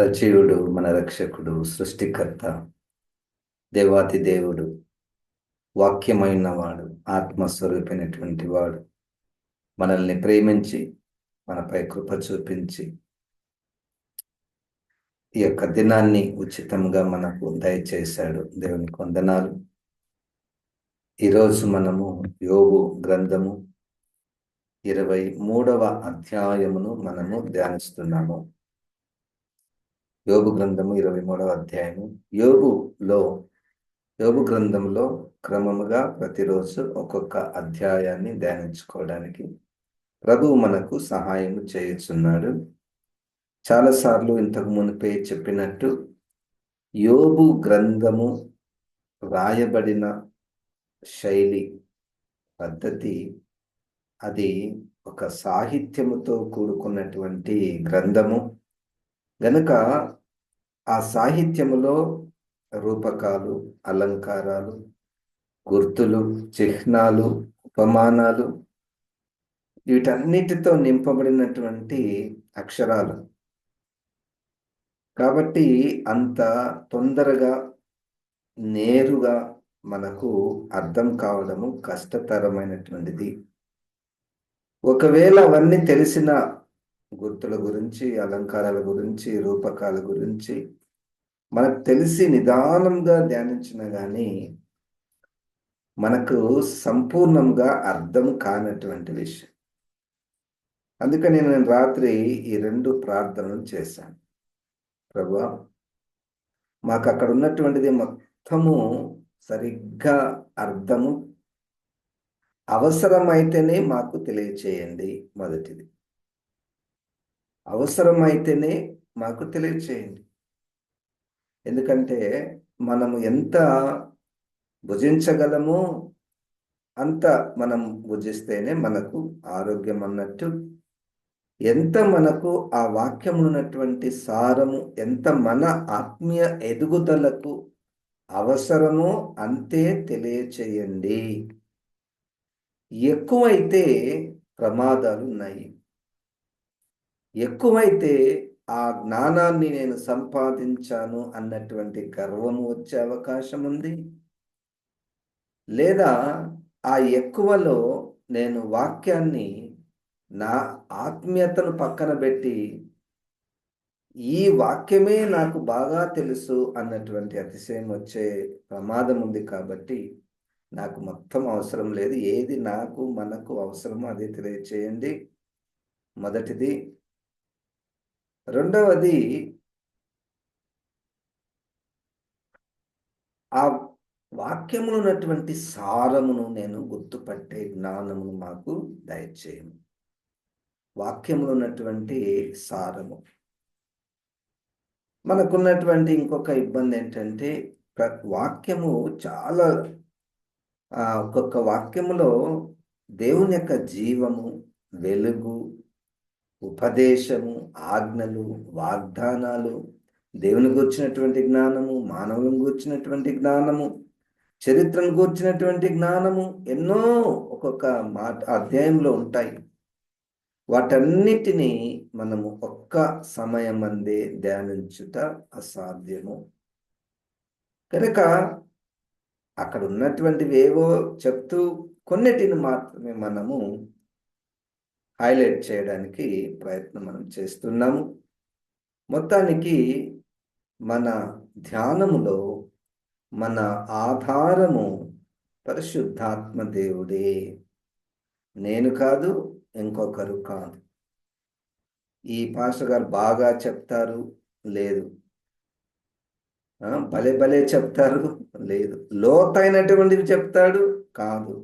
సజీవుడు, మన రక్షకుడు, సృష్టికర్త, దేవాతి దేవుడు, వాక్యమైన వాడు, ఆత్మస్వరూపినటువంటి వాడు, మనల్ని ప్రేమించి మనపై కృప చూపించి ఈ యొక్క దినాన్ని ఉచితంగా మనకు దయచేశాడు. దేవునికి వందనాలు. ఈరోజు మనము యోబు గ్రంథము 23వ అధ్యాయమును మనము ధ్యానిస్తున్నాము. యోబు గ్రంథము 23వ అధ్యాయము. యోబు గ్రంథంలో క్రమముగా ప్రతిరోజు ఒక్కొక్క అధ్యాయాన్ని ధ్యానించుకోవడానికి ప్రభువు మనకు సహాయం చేయుచున్నాడు. చాలాసార్లు ఇంతకు మునిపే చెప్పినట్టు యోబు గ్రంథము రాయబడిన శైలి, పద్ధతి, అది ఒక సాహిత్యముతో కూడుకున్నటువంటి గ్రంథము గనుక ఆ సాహిత్యములో రూపకాలు, అలంకారాలు, గుర్తులు, చిహ్నాలు, ఉపమానాలు, వీటన్నిటితో నింపబడినటువంటి అక్షరాలు. కాబట్టి అంత తొందరగా నేరుగా మనకు అర్థం కావడము కష్టతరమైనటువంటిది. ఒకవేళ అవన్నీ తెలిసిన గుర్తుల గురించి, అలంకారాల గురించి, రూపకాల గురించి మనకు తెలిసి నిదానంగా ధ్యానించిన కానీ మనకు సంపూర్ణంగా అర్థం కానటువంటి విషయం. అందుకని నేను రాత్రి ఈ 2 ప్రార్థనలు చేశాను. ప్రభువా, మాకు అక్కడ ఉన్నటువంటిది మొత్తము సరిగ్గా అర్థము అవసరమైతేనే మాకు తెలియచేయండి. మొదటిది, అవసరమైతేనే మాకు తెలియచేయండి. ఎందుకంటే మనము ఎంత భుజించగలమో అంత మనం భుజిస్తేనే మనకు ఆరోగ్యం అన్నట్టు, ఎంత మనకు ఆ వాక్యం ఉన్నటువంటి సారము, ఎంత మన ఆత్మీయ ఎదుగుదలకు అవసరమో అంతే తెలియచేయండి. ఎక్కువైతే ప్రమాదాలు ఉన్నాయి. ఎక్కువైతే ఆ జ్ఞానాన్ని నేను సంపాదించాను అన్నటువంటి గర్వము వచ్చే అవకాశం ఉంది. లేదా ఆ ఎక్కువలో నేను వాక్యాన్ని, నా ఆత్మీయతను పక్కన పెట్టి ఈ వాక్యమే నాకు బాగా తెలుసు అన్నటువంటి అతిశయం వచ్చే ప్రమాదం ఉంది. కాబట్టి నాకు మొత్తం అవసరం లేదు, ఏది నాకు మనకు అవసరమో అదే తెలియచేయండి. మొదటిది. రెండవది, ఆ వాక్యములో ఉన్నటువంటి సారమును నేను గుర్తుపట్టే జ్ఞానమును మాకు దయచేయము. వాక్యములో ఉన్నటువంటి సారము. మనకున్నటువంటి ఇంకొక ఇబ్బంది ఏంటంటే వాక్యము చాలా ఒక్కొక్క వాక్యములో దేవుని యొక్క జీవము, వెలుగు, ఉపదేశము, ఆజ్ఞలు, వాగ్దానాలు, దేవుని గూర్చినటువంటి జ్ఞానము, మానవులను గూర్చినటువంటి జ్ఞానము, చరిత్రను గూర్చినటువంటి జ్ఞానము ఎన్నో ఒక్కొక్క అధ్యాయంలో ఉంటాయి. వాటన్నిటినీ మనము ఒక్క సమయం అందే ధ్యానించుట అసాధ్యము. కనుక అక్కడ ఉన్నటువంటివి ఏవో చెప్తూ కొన్నిటిని మాత్రమే మనము హైలైట్ చేయడానికి ప్రయత్నం మనం చేస్తున్నాము. మొత్తానికి మన ధ్యానములో మన ఆధారము పరిశుద్ధాత్మ దేవుడే, నేను కాదు, ఇంకొకరు కాదు. ఈ పాస్టర్ గారు బాగా చెప్తారు, లేదు. భలే భలే చెప్తారు, లేదు. లోతైనటువంటివి చెప్తాడు, కాదు.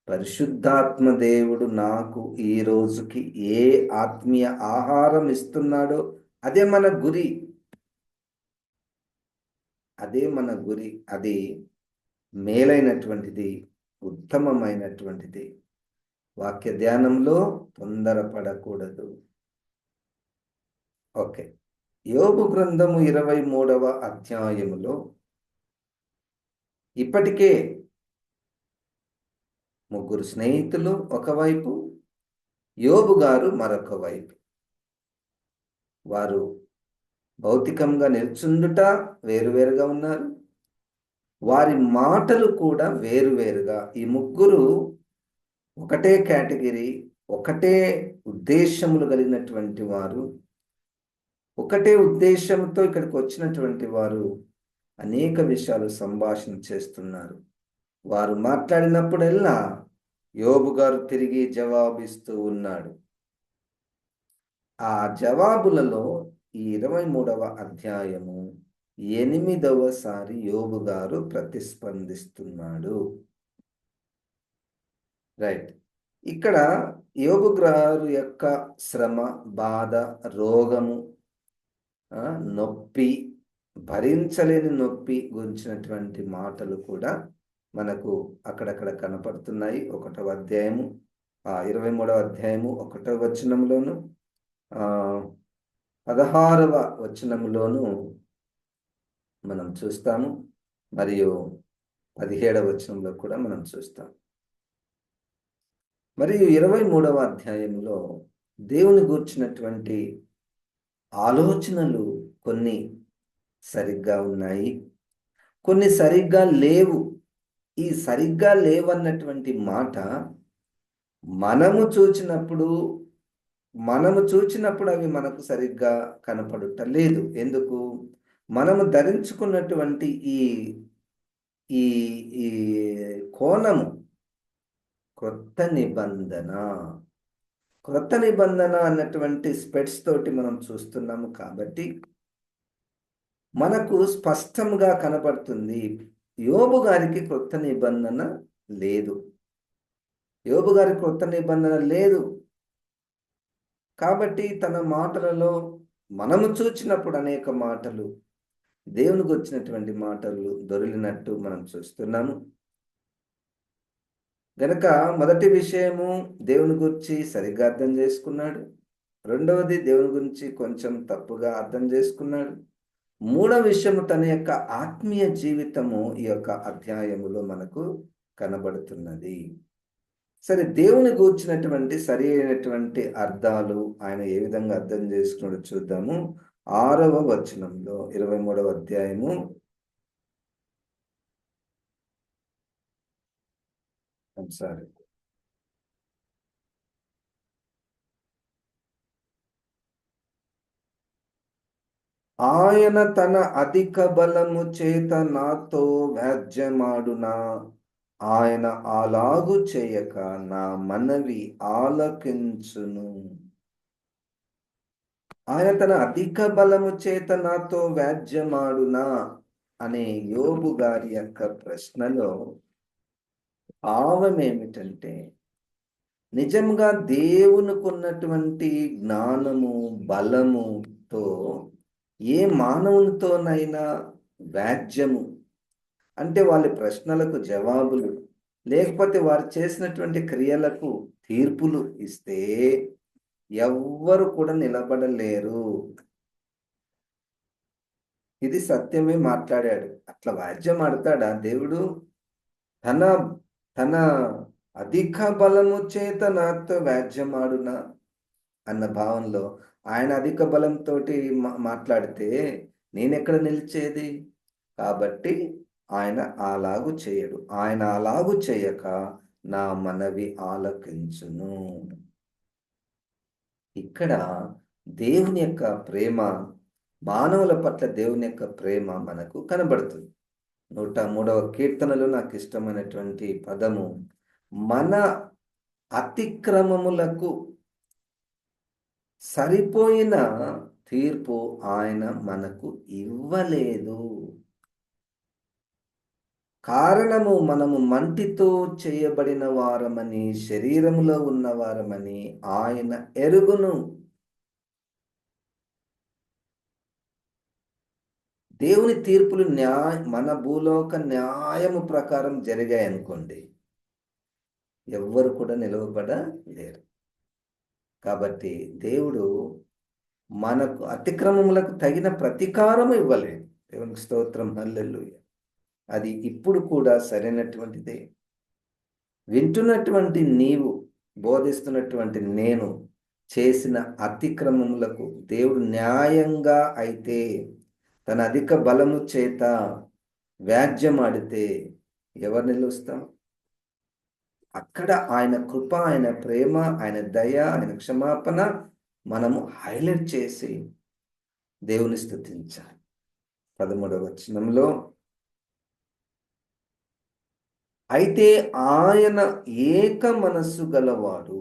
పరిశుద్ధాత్మ దేవుడు నాకు ఈ రోజుకి ఏ ఆత్మీయ ఆహారం ఇస్తున్నాడో అదే మన గురి. అదే మన గురి. అది మేలైనటువంటిది, ఉత్తమమైనటువంటిది. వాక్య ధ్యానంలో తొందరపడకూడదు. ఓకే. యోబు గ్రంథము 23వ అధ్యాయములో ఇప్పటికే 3 స్నేహితులు ఒకవైపు, యోబు గారు మరొక వైపు. వారు భౌతికంగా నిల్చుండుట వేరువేరుగా ఉన్నారు. వారి మాటలు కూడా వేరువేరుగా. ఈ ముగ్గురు ఒకటే కేటగిరీ, ఒకటే ఉద్దేశములు కలిగినటువంటి వారు, ఒకటే ఉద్దేశంతో ఇక్కడికి వచ్చినటువంటి వారు అనేక విషయాలు సంభాషణ చేస్తున్నారు. వారు మాట్లాడినప్పుడల్లా యోబు గారు తిరిగి జవాబిస్తూ ఉన్నాడు. ఆ జవాబులలో ఈ 23వ అధ్యాయము 8వసారి యోబు గారు ప్రతిస్పందిస్తున్నాడు. రైట్. ఇక్కడ యోబు గారు యొక్క శ్రమ, బాధ, రోగము, నొప్పి, భరించలేని నొప్పి గురించినటువంటి మాటలు కూడా మనకు అక్కడక్కడ కనపడుతున్నాయి. 1వ అధ్యాయము 23వ అధ్యాయము 1వ వచనంలోను 16వ వచనంలోను మనం చూస్తాము. మరియు 17వ వచనంలో కూడా మనం చూస్తాం. మరియు 23వ అధ్యాయంలో దేవుని గూర్చినటువంటి ఆలోచనలు కొన్ని సరిగ్గా ఉన్నాయి, కొన్ని సరిగ్గా లేవు. ఈ సరిగ్గా లేవన్నటువంటి మాట మనము చూచినప్పుడు అవి మనకు సరిగ్గా కనపడుట లేదు. ఎందుకు? మనము ధరించుకున్నటువంటి ఈ ఈ ఈ కోణము క్రొత్త నిబంధన అన్నటువంటి స్పెట్స్ తోటి మనం చూస్తున్నాము కాబట్టి మనకు స్పష్టంగా కనపడుతుంది. యోబు గారికి క్రొత్త నిబంధన లేదు. యోబు గారి క్రొత్త నిబంధన లేదు కాబట్టి తన మాటలలో మనము చూచినప్పుడు అనేక మాటలు దేవునికి వచ్చినటువంటి మాటలు దొరికినట్టు మనం చూస్తున్నాము. గనక మొదటి విషయము దేవుని గురించి సరిగ్గా అర్థం చేసుకున్నాడు. రెండవది దేవుని గురించి కొంచెం తప్పుగా అర్థం చేసుకున్నాడు. మూడవ విషయము తన యొక్క ఆత్మీయ జీవితము ఈ యొక్క అధ్యాయములో మనకు కనబడుతున్నది. సరే, దేవుని గూర్చినటువంటి సరి అయినటువంటి అర్థాలు ఆయన ఏ విధంగా అర్థం చేసుకున్నాడో చూద్దాము. 6వ వచనంలో 23వ అధ్యాయము సారీ ఆయన తన అధిక బలము చేత నాతో వ్యాజ్యమాడునా, ఆయన అలాగు చేయక నా మనవి ఆలకించును. ఆయన తన అధిక బలము చేత నాతో వ్యాజ్యమాడునా అనే యోబు గారి యొక్క ప్రశ్నలో భావం ఏమిటంటే, నిజంగా దేవునికి ఉన్నటువంటి జ్ఞానము, బలముతో ఏ మానవునితోనైనా వ్యాజ్యము అంటే వాళ్ళ ప్రశ్నలకు జవాబులు, లేకపోతే వారు చేసినటువంటి క్రియలకు తీర్పులు ఇస్తే ఎవ్వరు కూడా నిలబడలేరు. ఇది సత్యమే మాట్లాడాడు. అట్లా వ్యాజ్యం ఆడతాడా దేవుడు? తన తన అధిక బలము చేత నాతో వ్యాజ్యమాడునా అన్న భావంలో ఆయన అధిక బలంతో మాట్లాడితే నేనెక్కడ నిలిచేది? కాబట్టి ఆయన అలాగు చేయడు. ఆయన అలాగు చేయక నా మనవి ఆలకించును. ఇక్కడ దేవుని యొక్క ప్రేమ, మానవుల పట్ల దేవుని యొక్క ప్రేమ మనకు కనబడుతుంది. 103వ కీర్తనలో నాకు ఇష్టమైనటువంటి పదము, మన అతిక్రమములకు సరిపోయిన తీర్పు ఆయన మనకు ఇవ్వలేదు. కారణము మనము మంటితో చేయబడిన వారమని, శరీరములో ఉన్నవారమని ఆయన ఎరుగును. దేవుని తీర్పులు మన భూలోక న్యాయము ప్రకారం జరిగాయనుకోండి, ఎవ్వరు కూడా నిలవబడలేరు. కాబట్టి దేవుడు మనకు అతిక్రమములకు తగిన ప్రతీకారం ఇవ్వలేదు. దేవునికి స్తోత్రం, హల్లెలూయా. అది ఇప్పుడు కూడా సరైనటువంటిదే. వింటున్నటువంటి నీవు, బోధిస్తున్నటువంటి నేను చేసిన అతిక్రమములకు దేవుడు న్యాయంగా అయితే తన అధిక బలము చేత వ్యాజ్యమాడితే ఎవరు నిలుస్తాం? అక్కడ ఆయన కృప, ఆయన ప్రేమ, ఆయన దయ, ఆయన క్షమాపణ మనము హైలైట్ చేసి దేవుని స్తుతించాలి. 13వ వచనంలో, అయితే ఆయన ఏక మనస్సు గలవాడు,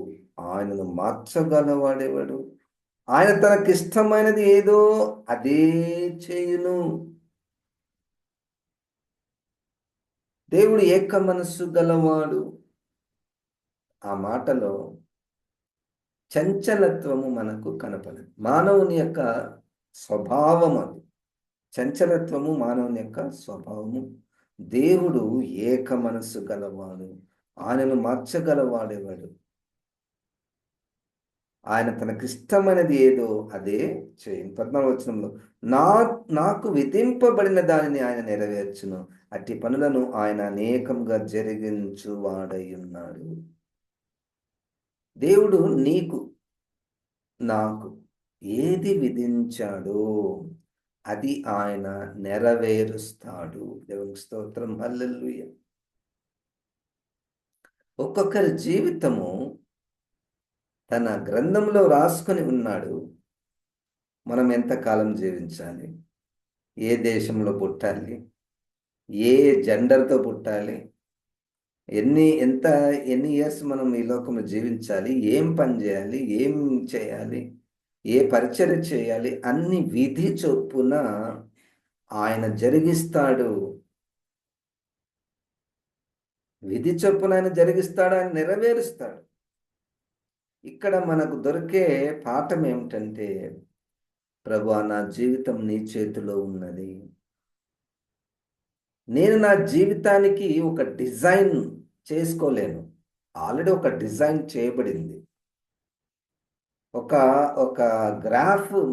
ఆయనను మార్చగలవాడెవడు? ఆయన తనకిష్టమైనది ఏదో అదే చేయును. దేవుడు ఏక మనస్సు గలవాడు. ఆ మాటలో చంచలత్వము మనకు కనపడదు. మానవుని యొక్క స్వభావం అది. చంచలత్వము మానవుని యొక్క స్వభావము. దేవుడు ఏక మనస్సు గలవాడు, ఆయనను మార్చగలవాడేవాడు. ఆయన తనకిష్టమైనది ఏదో అదే చేయను. 14వ వచనంలో, నాకు విధింపబడిన దానిని ఆయన నెరవేర్చును, అట్టి పనులను ఆయన అనేకంగా జరిగించువాడై ఉన్నాడు. దేవుడు నీకు నాకు ఏది విధించాడో అది ఆయన నెరవేరుస్తాడు. దేవునికి స్తోత్రం, హల్లెలూయా. ఒక్కొక్కరి జీవితము తన గ్రంథంలో రాసుకొని ఉన్నాడు. మనం ఎంతకాలం జీవించాలి, ఏ దేశంలో పుట్టాలి, ఏ జెండర్తో పుట్టాలి, ఎన్ని ఇయర్స్ మనం ఈ లోకంలో జీవించాలి, ఏం పని చేయాలి, ఏం చేయాలి, ఏ పరిచర్య చేయాలి, అన్ని విధి చొప్పున ఆయన జరిగిస్తాడు. విధి చొప్పున ఆయన జరిగిస్తాడు, ఆయన నెరవేరుస్తాడు. ఇక్కడ మనకు దొరికే పాఠం ఏమిటంటే, ప్రభువా, నా జీవితం నీ చేతిలో ఉన్నది. నేను నా జీవితానికి ఒక డిజైన్ చేసుకోలేను. ఆల్రెడీ ఒక డిజైన్ చేయబడింది. ఒక ఒక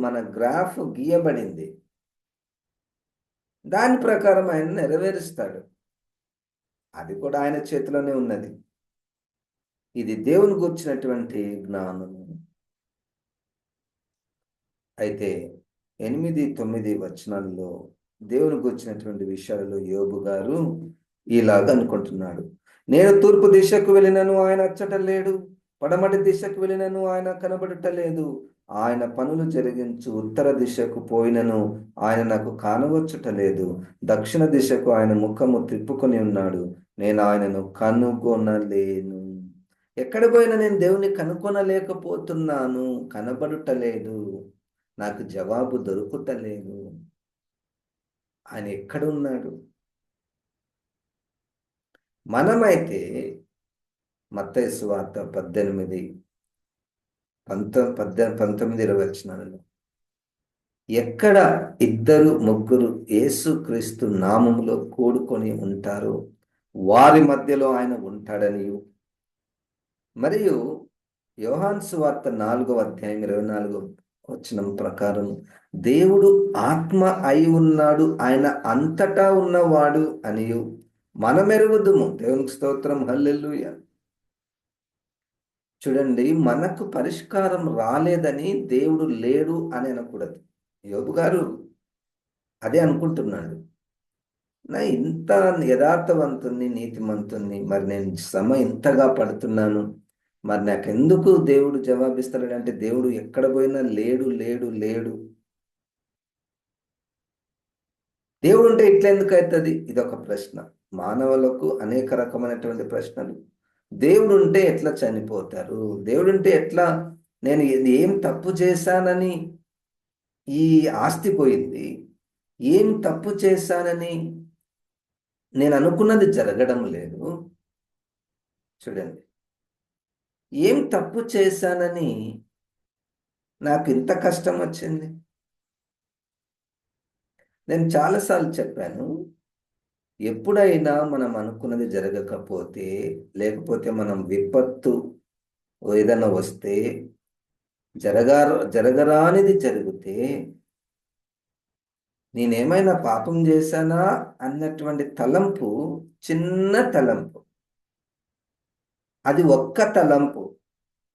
మన గ్రాఫ్ గీయబడింది. దాని ప్రకారం ఆయన నెరవేరుస్తాడు. అది కూడా ఆయన చేతిలోనే ఉన్నది. ఇది దేవుని గురించినటువంటి జ్ఞానము. అయితే 8, 9 వచనాల్లో దేవుని గురించినటువంటి విషయాలలో యోబు గారు ఇలాగ అనుకుంటున్నాడు. నేను తూర్పు దిశకు వెళ్ళినను ఆయన అచ్చట లేడు, పడమటి దిశకు వెళ్ళినను ఆయన కనబడుట లేదు. ఆయన పనులు జరిగించు ఉత్తర దిశకు పోయినను ఆయన నాకు కానవచ్చుట లేదు. దక్షిణ దిశకు ఆయన ముఖము తిప్పుకొని ఉన్నాడు, నేను ఆయనను కనుగొనలేను. ఎక్కడ పోయినా నేను దేవుని కనుగొనలేకపోతున్నాను, కనబడుటలేదు, నాకు జవాబు దొరుకుతలేదు. ఆయన ఎక్కడున్నాడు? మనమైతే మత్తయి సువార్త 18, 19, 20 వచనాలలో, ఎక్కడ 2, 3 యేసుక్రీస్తు నామములో కూడుకొని ఉంటారో వారి మధ్యలో ఆయన ఉంటాడనియు, మరియు యోహాను సువార్త 4వ అధ్యాయం 24వ వచనం ప్రకారం దేవుడు ఆత్మ అయి ఉన్నాడు, ఆయన అంతటా ఉన్నవాడు అనియు మనమెరుగుదుము. దేవునికి స్తోత్రం, హల్లెలూయా. చూడండి, మనకు పరిష్కారం రాలేదని దేవుడు లేడు అని అనకూడదు. యోబు గారు అదే అనుకుంటున్నాడు. నా ఇంత యథార్థవంతుణ్ణి, నీతిమంతుణ్ణి, మరి నేను శ్రమ ఇంతగా పడుతున్నాను, మరి నాకెందుకు దేవుడు జవాబిస్తాడంటే, దేవుడు ఎక్కడ పోయినా లేడు లేడు లేడు. దేవుడు ఉంటే ఇట్లా ఎందుకు అవుతుంది? ఇదొక ప్రశ్న. మానవులకు అనేక రకమైనటువంటి ప్రశ్నలు. దేవుడు ఉంటే ఎట్లా చనిపోతారు? దేవుడు ఉంటే ఎట్లా, నేను ఏం తప్పు చేశానని ఈ ఆస్తి పోయింది, ఏం తప్పు చేశానని నేను అనుకున్నది జరగడం లేదు. చూడండి, ఏం తప్పు చేశానని నాకు ఇంత కష్టం వచ్చింది. నేను చాలాసార్లు చెప్పాను, ఎప్పుడైనా మనం అనుకున్నది జరగకపోతే, లేకపోతే మనం విపత్తు ఏదైనా వస్తే, జరగరానిది జరిగితే, నేనేమైనా పాపం చేశానా అన్నటువంటి తలంపు చిన్న తలంపు. అది ఒక్క తలంపు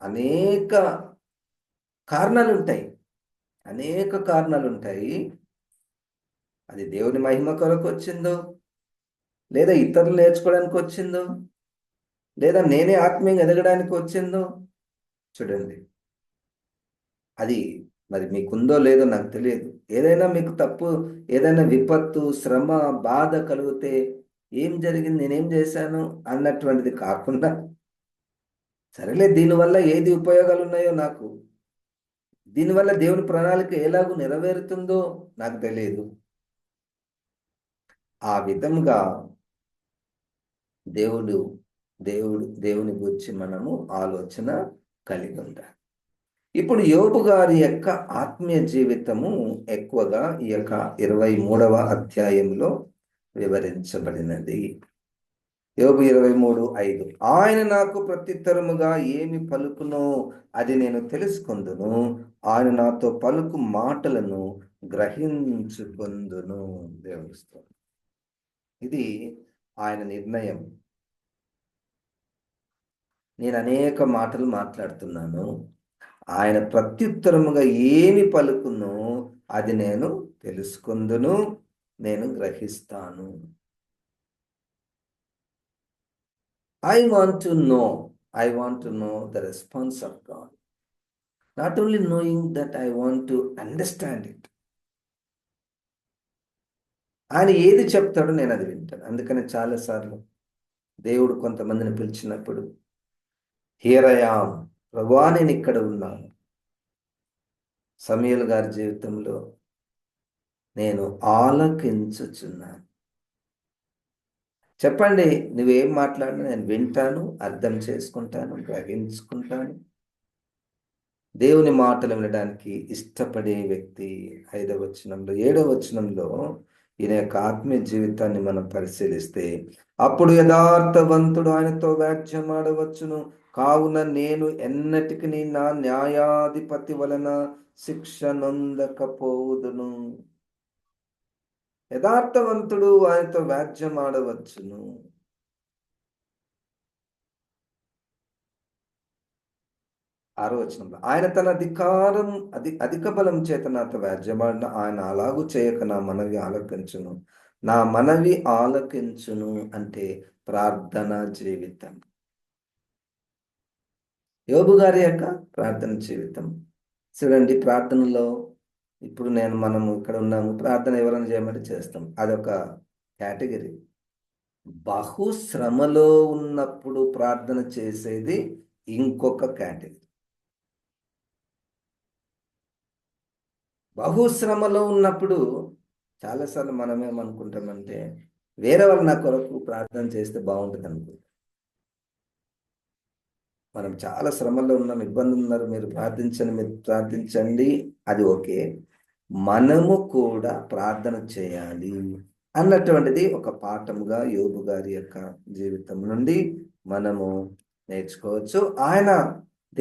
అనేక కారణాలుంటాయి. అనేక కారణాలుంటాయి. అది దేవుని మహిమ కొరకు వచ్చిందో, లేదా ఇతరులు నేర్చుకోవడానికి వచ్చిందో, లేదా నేనే ఆత్మీయంగా ఎదగడానికి వచ్చిందో చూడండి. అది మరి మీకుందో లేదో నాకు తెలియదు. ఏదైనా మీకు తప్పు, ఏదైనా విపత్తు, శ్రమ, బాధ కలిగితే ఏం జరిగింది, నేనేం చేశాను అన్నటువంటిది కాకుండా, సరేలే దీనివల్ల ఏది ఉపయోగాలు ఉన్నాయో నాకు, దీనివల్ల దేవుని ప్రణాళిక ఎలాగూ నెరవేరుతుందో నాకు తెలియదు. ఆ విధముగా దేవుడు దేవుని గురించి మనము ఆలోచన కలిగి ఉండాలి. ఇప్పుడు యోబు గారి యొక్క ఆత్మీయ జీవితము ఎక్కువగా ఈ యొక్క 23వ అధ్యాయంలో వివరించబడినది. యోబు 23:5 ఆయన నాకు ప్రత్యుత్తరముగా ఏమి పలుకునో అది నేను తెలుసుకొందును, ఆయన నాతో పలుకు మాటలను గ్రహించుకొందును. దేవుని స్తోత్రం. ఇది ఆయన నిర్ణయం. నేను అనేక మాటలు మాట్లాడుతున్నాను, ఆయన ప్రత్యుత్తరముగా ఏమి పలుకునో అది నేను తెలుసుకొందును, నేను గ్రహిస్తాను. I want to know. I want to know the response of God. Not only knowing that, I want to understand it. ఆయన ఏది చెప్తాడో నేను అది వింటాను. అందుకని చాలాసార్లు దేవుడు కొంతమందిని పిలిచినప్పుడు, హియర్ ఐ యామ్, ప్రభువా నేను ఇక్కడ ఉన్నాను. సమూయేలు గారి జీవితంలో నేను ఆలకించుచున్నాను. చెప్పండి, నువ్వేం మాట్లాడినా నేను వింటాను, అర్థం చేసుకుంటాను, గ్రహించుకుంటాను. దేవుని మాటలు వినడానికి ఇష్టపడే వ్యక్తి. 5వ వచనంలో 7వ వచనంలో ఈయన యొక్క ఆత్మీయ జీవితాన్ని మనం పరిశీలిస్తే, అప్పుడు యథార్థవంతుడు ఆయనతో వ్యాజ్యమాడవచ్చును, కావున నేను ఎన్నటికి నా న్యాయాధిపతి వలన శిక్ష నొందకపోవుదును. యథార్థవంతుడు ఆయనతో వ్యాజ్యమాడవచ్చును. ఆరో వచనంలో ఆయన తన అధిక బలం చేత నాతో వ్యాజ్యమాడిన ఆయన అలాగూ చేయక నా మనవి ఆలకించును. నా మనవి ఆలకించును అంటే ప్రార్థన జీవితం. యోబు గారి యొక్క ప్రార్థన జీవితం చూడండి. ప్రార్థనలో ఇప్పుడు మనము ఇక్కడ ఉన్నాము, ప్రార్థన ఎవరైనా చేయమంటే చేస్తాం, అదొక కేటగిరీ. బహుశ్రమలో ఉన్నప్పుడు ప్రార్థన చేసేది ఇంకొక కేటగిరీ. బహుశ్రమలో ఉన్నప్పుడు చాలాసార్లు మనం ఏమనుకుంటామంటే, వేరే వాళ్ళు నా కొరకు ప్రార్థన చేస్తే బాగుంటుంది అనుకుంటాం. మనం చాలా శ్రమల్లో ఉన్నాం, ఇబ్బందులు ఉన్నారు, మీరు ప్రార్థించండి, అది ఓకే. మనము కూడా ప్రార్థన చేయాలి అన్నటువంటిది ఒక పాఠముగా యోబు గారి యొక్క జీవితం నుండి మనము నేర్చుకోవచ్చు.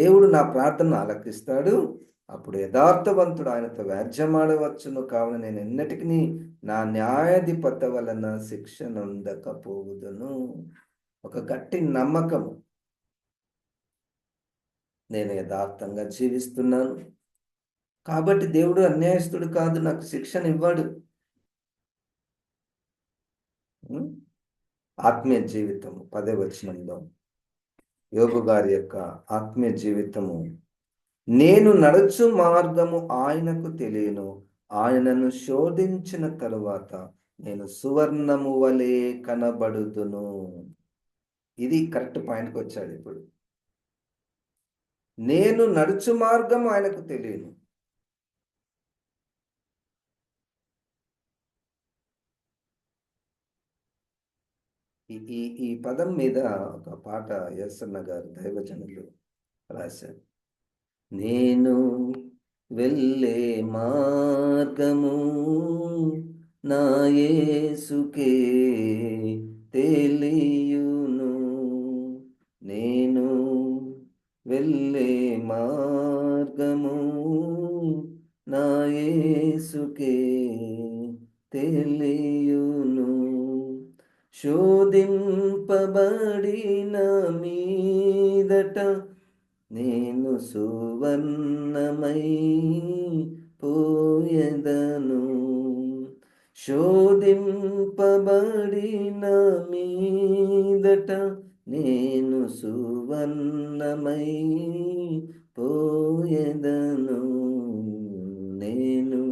దేవుడు నా ప్రార్థనను ఆలకిస్తాడు, అప్పుడు యథార్థవంతుడు ఆయనతో వ్యాజ్యమాడవచ్చును, కావున నేను ఎన్నటికి నా న్యాయాధిపతి వలన శిక్ష నొందకపోవుదును. ఒక గట్టి నమ్మకము. నేను యథార్థంగా జీవిస్తున్నాను కాబట్టి దేవుడు అన్యాయస్తుడు కాదు, నాకు శిక్షను ఇవ్వడు. ఆత్మీయ జీవితము 10వ వచనంలో యోబు గారి యొక్క ఆత్మీయ జీవితము, నేను నడుచు మార్గము ఆయనకు తెలియను, ఆయనను శోధించిన తరువాత నేను సువర్ణము వలె కనబడుదును. ఇది కరెక్ట్ పాయింట్కి వచ్చాడు. ఇప్పుడు నేను నడుచు మార్గం ఆయనకు తెలియను. ఈ పదం మీద ఒక పాట యేసన్న గారు దైవజనులు రాశారు. నేను వెళ్ళే మార్గము నా యేసుకే తెలియును, నేను వెళ్ళే మార్గము నా యేసుకే తెలియును, శోధింపబడిన మీదట నేను సువర్ణమై పోయెదను. శోధింపబడిన మీదట నేను సువర్ణమై పోయెదను. నేను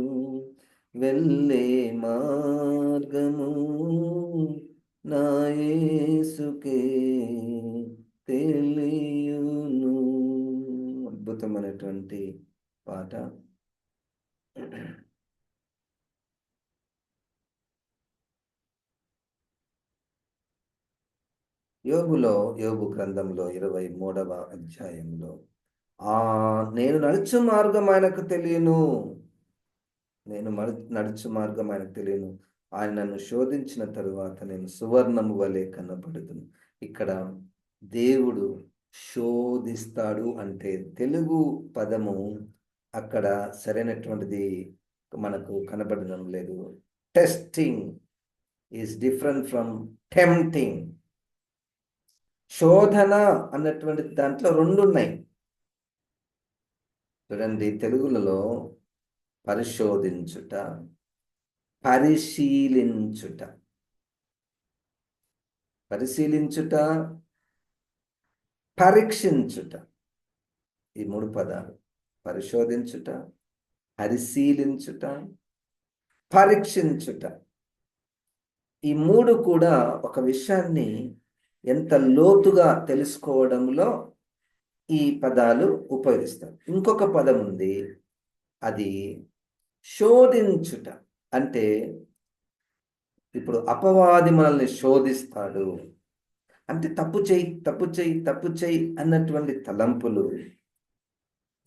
వెళ్ళే మార్గము నా యేసుకే తెలియును. అద్భుతమైనటువంటి పాట. యోబు గ్రంథంలో 23వ అధ్యాయంలో నేను నడుచు మార్గం ఆయనకు తెలియను. నడుచు మార్గం ఆయనకు తెలియను. ఆయన నన్ను శోధించిన తరువాత నేను సువర్ణము వలె కనబడుదును. ఇక్కడ దేవుడు శోధిస్తాడు అంటే తెలుగు పదము అక్కడ సరైనటువంటిది మనకు కనబడడం లేదు. Testing is different from tempting. శోధన అన్నటువంటి దాంట్లో రెండు ఉన్నాయి చూడండి. తెలుగులలో పరిశోధించుట, పరిశీలించుట. పరిశీలించుట, పరీక్షించుట, ఈ మూడు పదాలు. పరిశోధించుట, పరిశీలించుట, పరీక్షించుట. ఈ మూడు కూడా ఒక విషయాన్ని ఎంత లోతుగా తెలుసుకోవడంలో ఈ పదాలు ఉపయోగిస్తారు. ఇంకొక పదం ఉంది, అది శోధించుట. అంటే ఇప్పుడు అపవాది మనల్ని శోధిస్తాడు అంటే తప్పు చేయి అన్నటువంటి తలంపులు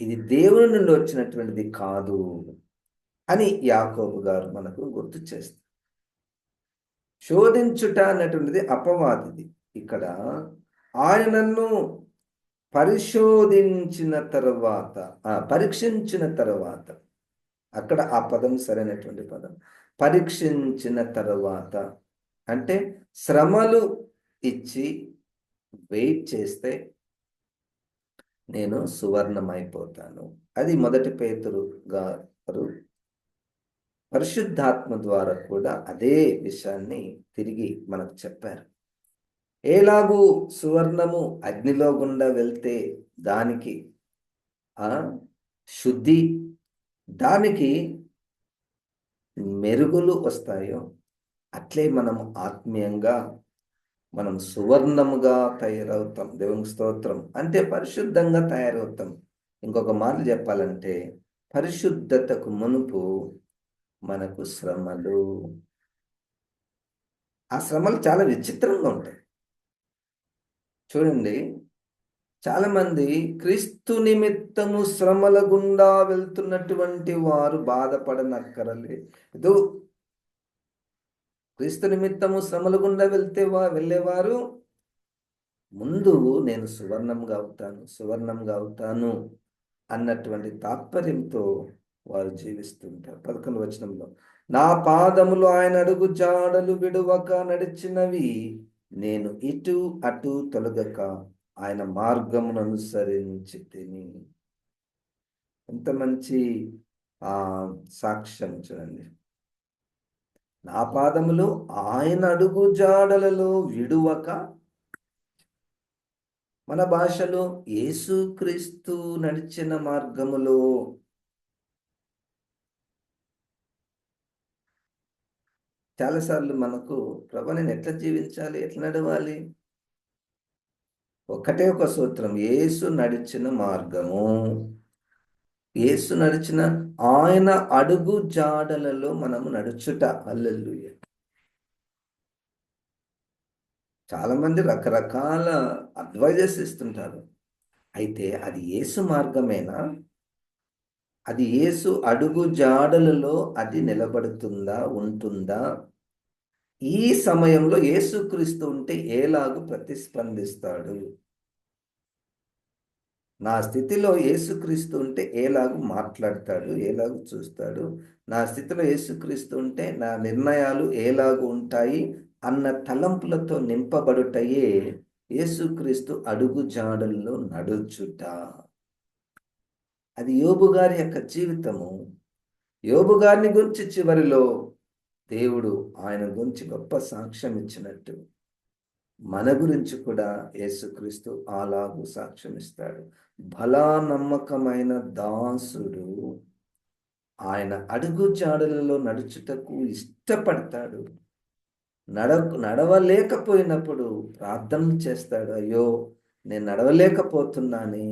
ఇది దేవుని నుండి వచ్చినటువంటిది కాదు అని యాకోబు గారు మనకు గుర్తు చేస్తారు. శోధించుట అన్నటువంటిది అపవాదిది. ఇక్కడ ఆయన నన్ను పరిశోధించిన తర్వాత, పరీక్షించిన తర్వాత, అక్కడ ఆ పదం సరైనటువంటి పదం. పరీక్షించిన తర్వాత అంటే శ్రమలు ఇచ్చి వెయిట్ చేస్తే నేను సువర్ణమైపోతాను. అది మొదటి పేతురు గారు పరిశుద్ధాత్మ ద్వారా కూడా అదే విషయాన్ని తిరిగి మనకు చెప్పారు. ఎలాగూ సువర్ణము అగ్నిలో గుండా వెళ్తే దానికి శుద్ధి, దానికి మెరుగులు వస్తాయో, అట్లే మనము ఆత్మీయంగా మనం సువర్ణముగా తయారవుతాం. దేవునికి స్తోత్రం. అంటే పరిశుద్ధంగా తయారవుతాం. ఇంకొక మాట చెప్పాలంటే పరిశుద్ధతకు మునుపు మనకు శ్రమలు. ఆ శ్రమలు చాలా విచిత్రంగా ఉంటాయి. చూడండి, చాలామంది క్రీస్తు నిమిత్తము శ్రమల గుండా వెళ్తున్నటువంటి వారు బాధపడనక్కరలేదు. క్రీస్తు నిమిత్తము శ్రమల గుండా వెళ్ళేవారు ముందు నేను సువర్ణంగా అవుతాను అన్నటువంటి తాత్పర్యంతో వారు జీవిస్తుంటారు. 11వ వచనంలో, నా పాదములు ఆయన అడుగు జాడలు విడువక నడిచినవి, నేను ఇటు అటు తొలగక ఆయన మార్గమును అనుసరించి తిని. ఎంత మంచి సాక్ష్యం చూడండి. నా పాదములు ఆయన అడుగు జాడలలో విడువక, మన భాషలో యేసుక్రీస్తు నడిచిన మార్గములో. చాలాసార్లు మనకు ప్రభు నేను ఎట్లా జీవించాలి, ఎట్లా నడవాలి, ఒకటే ఒక సూత్రం, యేసు నడిచిన మార్గము, యేసు నడిచిన ఆయన అడుగు జాడలలో మనము నడుచుట. హల్లెలూయా. చాలా మంది రకరకాల అడ్వైజెస్ ఇస్తుంటారు. అయితే అది యేసు మార్గమేనా? అది యేసు అడుగు జాడలలో అది నిలబడుతుందా, ఉంటుందా? ఈ సమయంలో యేసుక్రీస్తు ఉంటే ఎలాగూ ప్రతిస్పందిస్తాడు? నా స్థితిలో యేసుక్రీస్తు ఉంటే ఎలాగూ మాట్లాడతాడు, ఎలాగూ చూస్తాడు? నా స్థితిలో యేసుక్రీస్తు ఉంటే నా నిర్ణయాలు ఎలాగూ ఉంటాయి అన్న తలంపులతో నింపబడుటయే యేసుక్రీస్తు అడుగు జాడల్లో నడుచుట. అది యోబు గారి యొక్క జీవితము. యోబు గారిని గురించి చివరిలో దేవుడు ఆయన గురించి గొప్ప సాక్ష్యం ఇచ్చినట్టు మన గురించి కూడా యేసుక్రీస్తు అలాగూ సాక్ష్యం ఇస్తాడు. బలా నమ్మకమైన దాసుడు ఆయన అడుగు జాడలలో నడుచుటకు ఇష్టపడతాడు. నడవలేకపోయినప్పుడు ప్రార్థనలు చేస్తాడు. అయ్యో, నేను నడవలేకపోతున్నానే.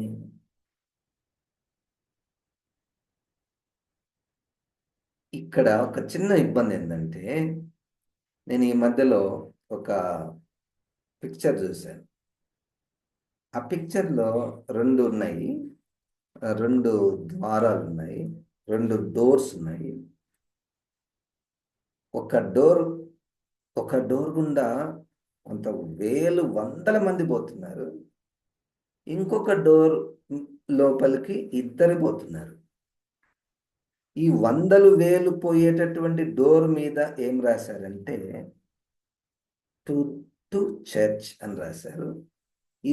ఇక్కడ ఒక చిన్న ఇబ్బంది ఏంటంటే, నేను ఈ మధ్యలో ఒక పిక్చర్ చూశాను. ఆ పిక్చర్లో 2 ఉన్నాయి, 2 ద్వారాలు ఉన్నాయి, 2 డోర్స్ ఉన్నాయి. ఒక డోర్ గుండా కొంత వేలు వందల మంది పోతున్నారు. ఇంకొక డోర్ లోపలికి ఇద్దరు పోతున్నారు. ఈ వందలు వేలు పోయేటటువంటి డోర్ మీద ఏం రాశారంటే టు చర్చ్ అని రాశారు.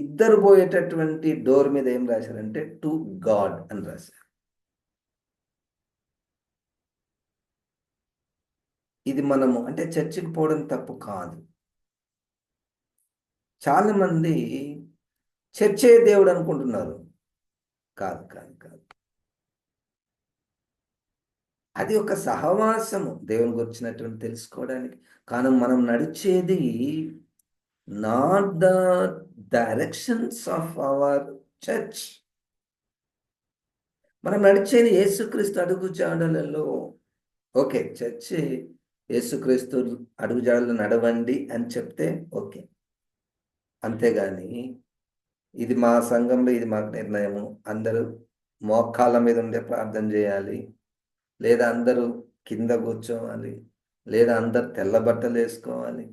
ఇద్దరు పోయేటటువంటి డోర్ మీద ఏం రాశారంటే టు గాడ్ అని రాశారు. ఇది మనము అంటే చర్చికి పోవడం తప్పు కాదు. చాలా మంది చర్చే దేవుడు అనుకుంటున్నారు. కాదు కాదు కాదు. అది ఒక సహవాసము దేవుని గురించినటువంటి తెలుసుకోవడానికి. కానీ మనం నడిచేది not the directions of our church. మనం నడిచేది యేసుక్రీస్తు అడుగు జాడలలో. ఓకే, చర్చి యేసుక్రీస్తు అడుగు జాడలు నడవండి అని చెప్తే ఓకే. అంతేగాని ఇది మా సంఘంలో ఇది మాకు నిర్ణయము, అందరూ మోకాళ్ళ మీద ఉండే ప్రార్థన చేయాలి, లేదా అందరూ కింద కూర్చోవాలి, లేదా అందరు తెల్ల బట్టలు వేసుకోవాలి,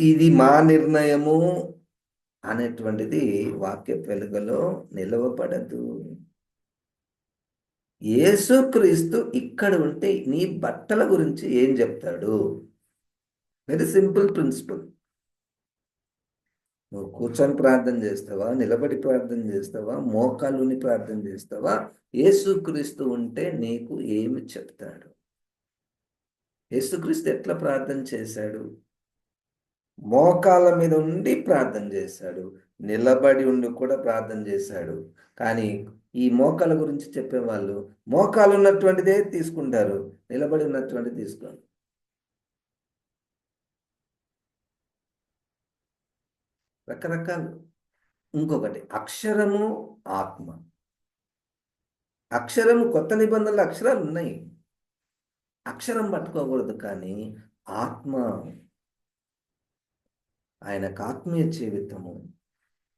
ఇది మా నిర్ణయము అనేటువంటిది వాక్య వెలుగులో నిలవబడదు. యేసుక్రీస్తు ఇక్కడ ఉంటే నీ బట్టల గురించి ఏం చెప్తాడు? Very simple principal. నువ్వు కూర్చొని ప్రార్థన చేస్తావా, నిలబడి ప్రార్థన చేస్తావా, మోకాళ్ళుని ప్రార్థన చేస్తావా? యేసుక్రీస్తు ఉంటే నీకు ఏమి చెప్తాడు? యేసుక్రీస్తు ఎట్లా ప్రార్థన చేశాడు? మోకాళ్ళ మీద ఉండి ప్రార్థన చేశాడు, నిలబడి ఉండి కూడా ప్రార్థన చేశాడు. కానీ ఈ మోకాళ్ళ గురించి చెప్పేవాళ్ళు మోకాలు ఉన్నటువంటిదే తీసుకుంటారు, నిలబడి ఉన్నటువంటిది తీసుకోండి. రకరకాలు. ఇంకొకటి అక్షరము, ఆత్మ. అక్షరము కొత్త నిబంధనలు అక్షరాలు ఉన్నాయి, అక్షరం పట్టుకోకూడదు. కానీ ఆత్మ, ఆయనకు ఆత్మీయ జీవితము.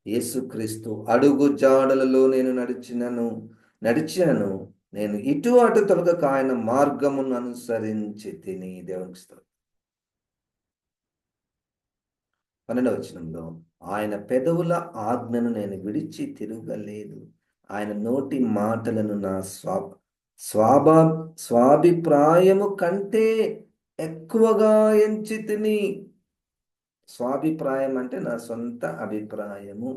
యేసుక్రీస్తు అడుగు జాడలలో నేను నడిచాను, నేను ఇటు అటు తొలగక ఆయన మార్గమును అనుసరించి తిని. దేవునికి స్తోత్రం. 12వ వచనంలో ఆయన పెదవుల ఆజ్ఞను నేను విడిచి తిరగలేదు, ఆయన నోటి మాటలను నా స్వాభిప్రాయము కంటే ఎక్కువగా ఎంచి తిని. స్వాభిప్రాయం అంటే నా సొంత అభిప్రాయము.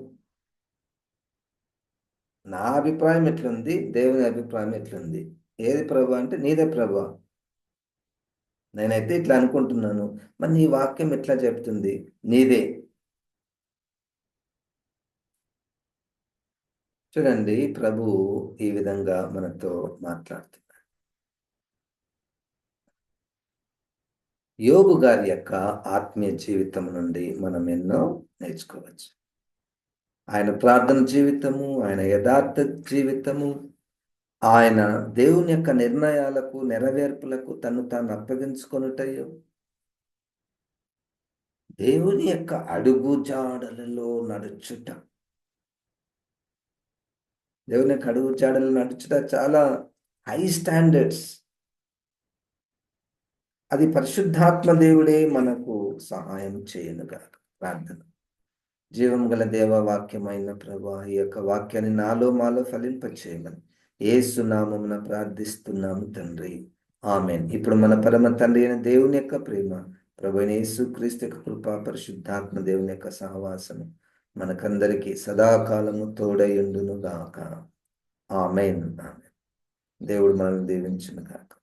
నా అభిప్రాయం ఎట్లుంది, దేవుని అభిప్రాయం ఎట్లుంది? ఏది ప్రభు అంటే నీదే ప్రభు, నేనైతే ఇట్లా అనుకుంటున్నాను, మరి నీ వాక్యం ఎట్లా చెప్తుంది? నీదే. చూడండి, ప్రభు ఈ విధంగా మనతో మాట్లాడుతున్నాడు. యోబు గారి యొక్క ఆత్మీయ జీవితం నుండి మనం ఎన్నో నేర్చుకోవచ్చు. ఆయన ప్రార్థన జీవితము, ఆయన యథార్థ జీవితము, ఆయన దేవుని యొక్క నిర్ణయాలకు నెరవేర్పులకు తను తాను అప్పగించుకొనుటయో, దేవుని యొక్క అడుగు జాడలలో నడుచుట. దేవుని యొక్క అడుగు జాడలలో నడుచుట చాలా హై స్టాండర్డ్స్. అది పరిశుద్ధాత్మ దేవుడే మనకు సహాయం చేయనుగా. ప్రార్థన. జీవం గల దేవ, వాక్యమైన ప్రభా, ఈ యొక్క వాక్యాన్ని నాలో మాలో ఫలింపచేయమని యేసు నామమున ప్రార్థిస్తున్నాము తండ్రి. ఆమెన్. ఇప్పుడు మన పరమ తండ్రి అయిన దేవుని యొక్క ప్రేమ, ప్రభువైన యేసుక్రీస్తు యొక్క కృప, పరిశుద్ధాత్మ దేవుని యొక్క సహవాసము మనకందరికీ సదాకాలము తోడయుండును గాక. ఆమేన్. దేవుడు మనల్ని దీవించును గాక.